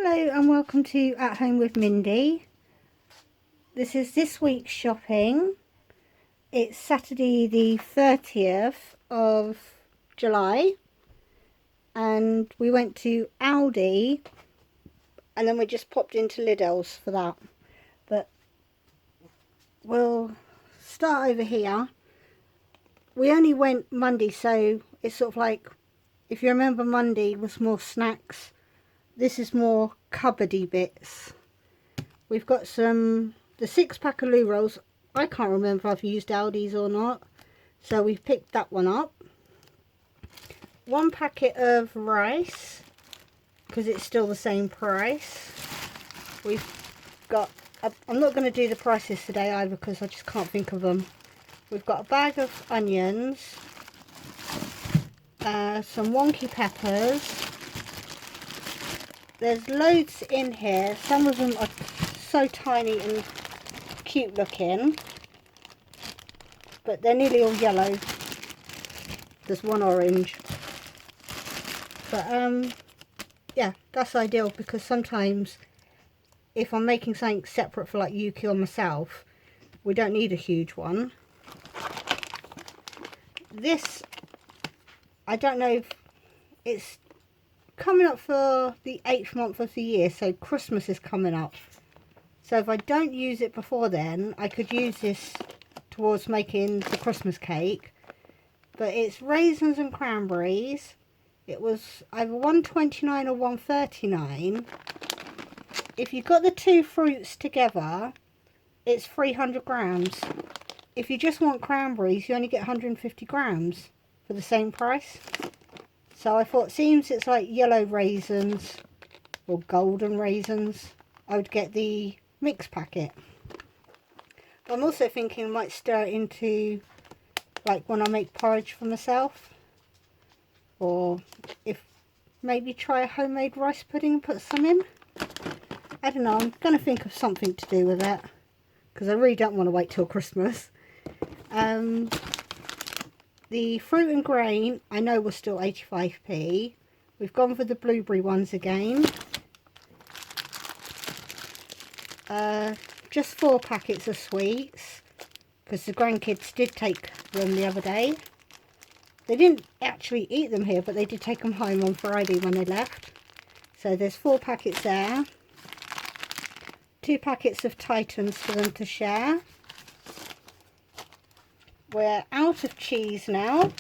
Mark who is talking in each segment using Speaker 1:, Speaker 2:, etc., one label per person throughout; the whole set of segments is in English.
Speaker 1: Hello and welcome to At Home with Mindy. This is this week's shopping. It's Saturday the 30th of July and we went to Aldi and then we just popped into Lidl's for that. But we'll start over here. We only went Monday, so it's sort of like, if you remember, Monday was more snacks. This is more cupboardy bits. We've got the 6-pack of loo rolls. I can't remember if I've used Aldi's or not, so we've picked that one up. 1 packet of rice, because it's still the same price. We've got, I'm not going to do the prices today either because I just can't think of them. We've got a bag of onions, some wonky peppers. There's loads in here. Some of them are so tiny and cute looking, but they're nearly all yellow. There's one orange. But yeah, that's ideal because sometimes if I'm making something separate for like Yuki or myself, we don't need a huge one. This, I don't know if it's coming up for the 8th month of the year, so Christmas is coming up. So if I don't use it before then, I could use this towards making the Christmas cake. But it's Raisins and Cranberries. It was either $1.29 or $1.39. If you've got the 2 fruits together, it's 300 grams. If you just want cranberries, you only get 150 grams for the same price. So I thought, seems it's like yellow raisins or golden raisins, I would get the mix packet. But I'm also thinking I might stir it into, like when I make porridge for myself. Or if maybe try a homemade rice pudding and put some in. I don't know, I'm going to think of something to do with that. Because I really don't want to wait till Christmas. The fruit and grain, I know was still 85p. We've gone for the blueberry ones again. Just 4 packets of sweets, because the grandkids did take them the other day. They didn't actually eat them here, but they did take them home on Friday when they left. So there's 4 packets there. 2 packets of Titans for them to share. We're out of cheese now,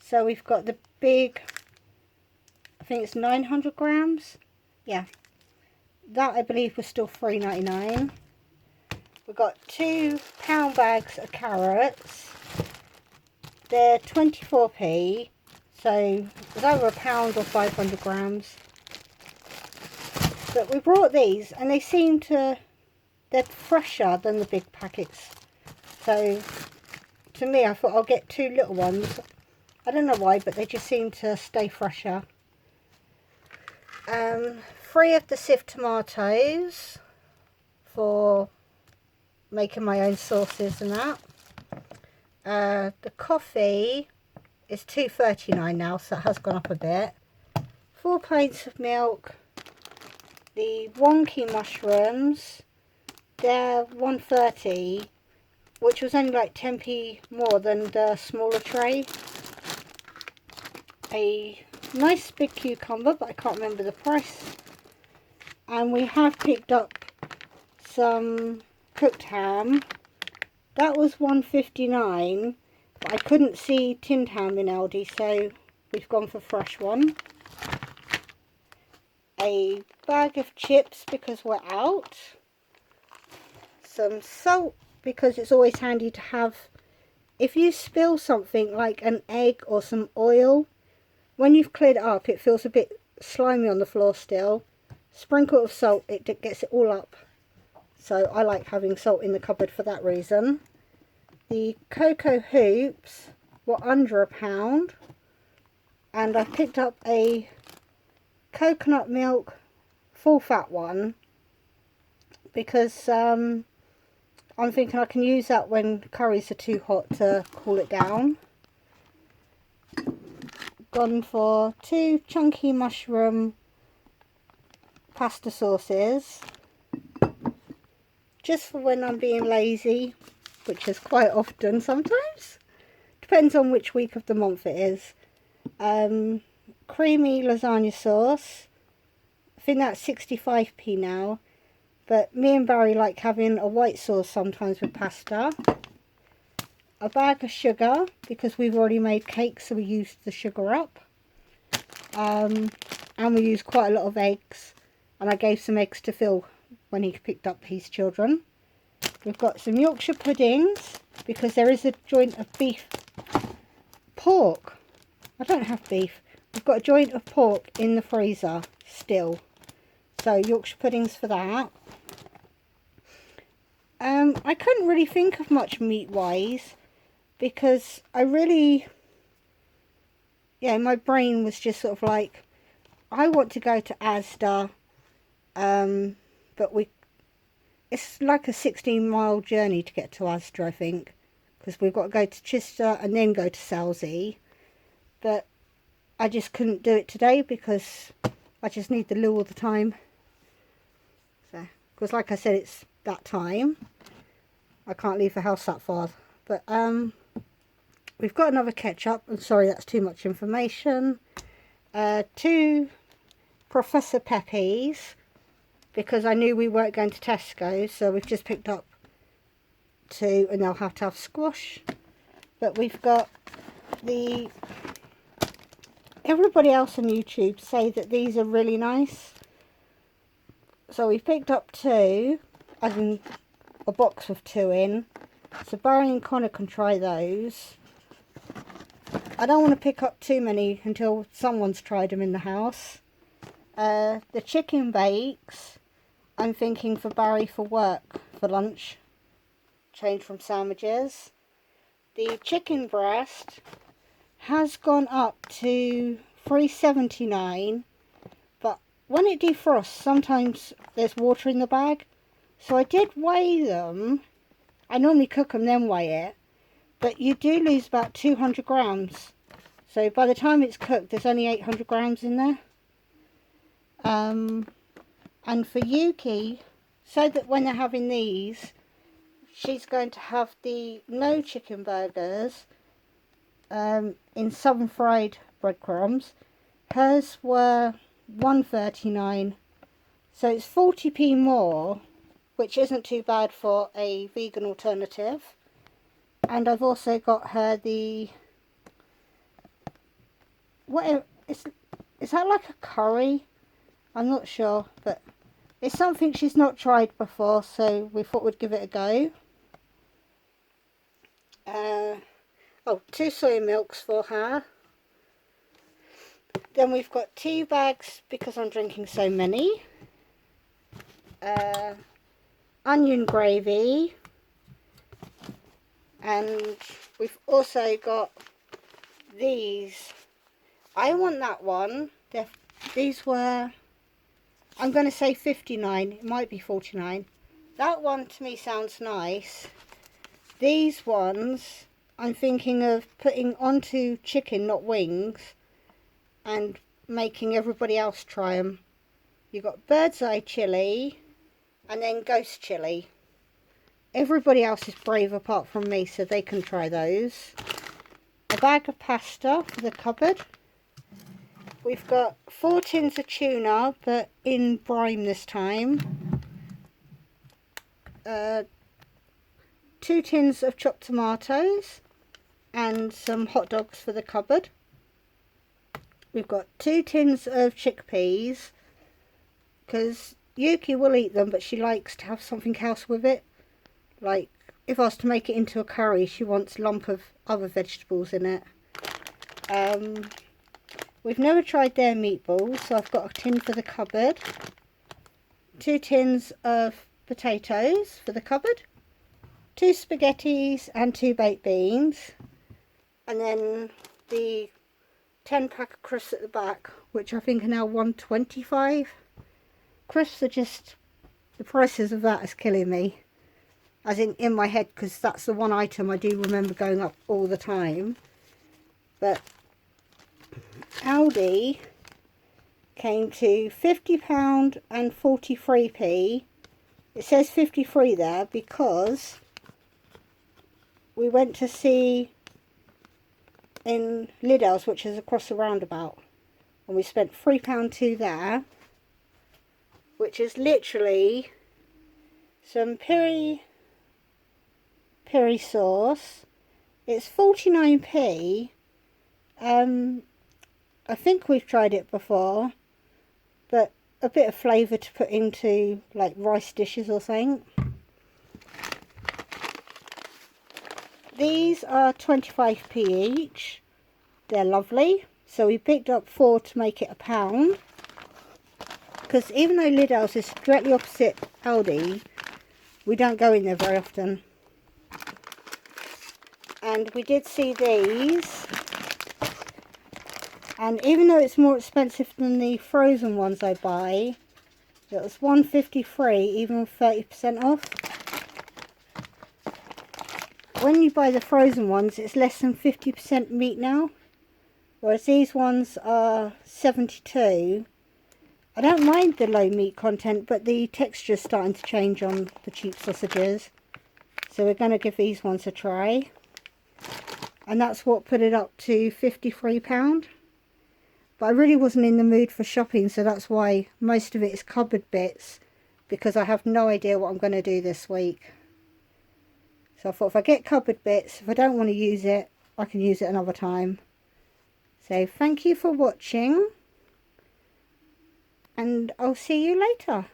Speaker 1: so we've got the big, I think it's 900 grams, yeah, that I believe was still $3.99. We've got 2 pound bags of carrots. They're 24p, so it's over £1 or 500 grams. But we brought these and they seem to, they're fresher than the big packets. So to me, I thought I'll get 2 little ones. I don't know why, but they just seem to stay fresher. 3 of the sieved tomatoes for making my own sauces and that. The coffee is $2.39 now, so it has gone up a bit. 4 pints of milk. The wonky mushrooms, they're $1.30. Which was only like 10p more than the smaller tray. A nice big cucumber, but I can't remember the price. And we have picked up some cooked ham. That was $1.59, but I couldn't see tinned ham in Aldi, so we've gone for fresh one. A bag of chips because we're out. Some salt, because it's always handy to have, if you spill something like an egg or some oil, when you've cleared it up it feels a bit slimy on the floor still. Sprinkle of salt, it gets it all up. So I like having salt in the cupboard for that reason. The cocoa hoops were under £1, and I picked up a coconut milk full fat one because I'm thinking I can use that when curries are too hot to cool it down. Gone for 2 chunky mushroom pasta sauces, just for when I'm being lazy, which is quite often sometimes. Depends on which week of the month it is. Creamy lasagna sauce. I think that's 65p now. But me and Barry like having a white sauce sometimes with pasta. A bag of sugar, because we've already made cakes, so we used the sugar up. And we used quite a lot of eggs. And I gave some eggs to Phil when he picked up his children. We've got some Yorkshire puddings, because there is a joint of beef. Pork. I don't have beef. We've got a joint of pork in the freezer still. So Yorkshire puddings for that. I couldn't really think of much meat-wise, because I really... Yeah, my brain was just sort of like, I want to go to Asda, but it's like a 16-mile journey to get to Asda, I think, because we've got to go to Chichester and then go to Selsey. But I just couldn't do it today because I just need the loo all the time. So, because like I said, it's that time. I can't leave the house that far. But we've got another ketchup. I'm sorry, that's too much information. 2 Professor Peppies, because I knew we weren't going to Tesco, so we've just picked up 2, and they'll have to have squash. But we've got the... Everybody else on YouTube say that these are really nice. So we picked up 2, as in a box with 2 in. So Barry and Connor can try those. I don't want to pick up too many until someone's tried them in the house. The chicken bakes, I'm thinking for Barry for work, for lunch. Change from sandwiches. The chicken breast has gone up to $3.79, but when it defrosts, sometimes there's water in the bag. So I did weigh them. I normally cook them, then weigh it. But you do lose about 200 grams. So by the time it's cooked, there's only 800 grams in there. And for Yuki, so that when they're having these, she's going to have the no chicken burgers in southern fried breadcrumbs. Hers were $1.39. So it's 40p more, which isn't too bad for a vegan alternative. And I've also got her the... What is that, like a curry? I'm not sure, but it's something she's not tried before, so we thought we'd give it a go. 2 soy milks for her. Then we've got 2 bags, because I'm drinking so many. Onion gravy. And we've also got these. I want that one. These were, I'm going to say 59. It might be 49. That one to me sounds nice. These ones, I'm thinking of putting onto chicken, not wings, and making everybody else try them. You've got bird's eye chili and then ghost chili. Everybody else is brave apart from me, so they can try those. A bag of pasta for the cupboard. We've got 4 tins of tuna, but in brine this time. 2 tins of chopped tomatoes and some hot dogs for the cupboard. We've got 2 tins of chickpeas, because Yuki will eat them, but she likes to have something else with it. Like, if I was to make it into a curry, she wants a lump of other vegetables in it. We've never tried their meatballs, so I've got a tin for the cupboard. 2 tins of potatoes for the cupboard. 2 spaghettis and 2 baked beans. And then the 10-pack of crisps at the back, which I think are now $1.25. Crisps are just, the prices of that is killing me. As in my head, because that's the one item I do remember going up all the time. But Aldi came to £50 and 43p. It says 53 there because we went to see in Lidl's, which is across the roundabout, and we spent £3.2 there, which is literally some peri sauce. It's 49p. I think we've tried it before, but a bit of flavour to put into like rice dishes or something. These are 25p each. They're lovely. So we picked up 4 to make it £1. Because even though Lidl's is directly opposite Aldi, we don't go in there very often. And we did see these. And even though it's more expensive than the frozen ones I buy, it was £1.53, even with 30% off. When you buy the frozen ones, it's less than 50% meat now. Whereas these ones are 72. I don't mind the low meat content, but the texture's starting to change on the cheap sausages. So we're going to give these ones a try. And that's what put it up to £53. But I really wasn't in the mood for shopping, so that's why most of it is cupboard bits, because I have no idea what I'm going to do this week. So I thought if I get cupboard bits, if I don't want to use it, I can use it another time. So thank you for watching, and I'll see you later.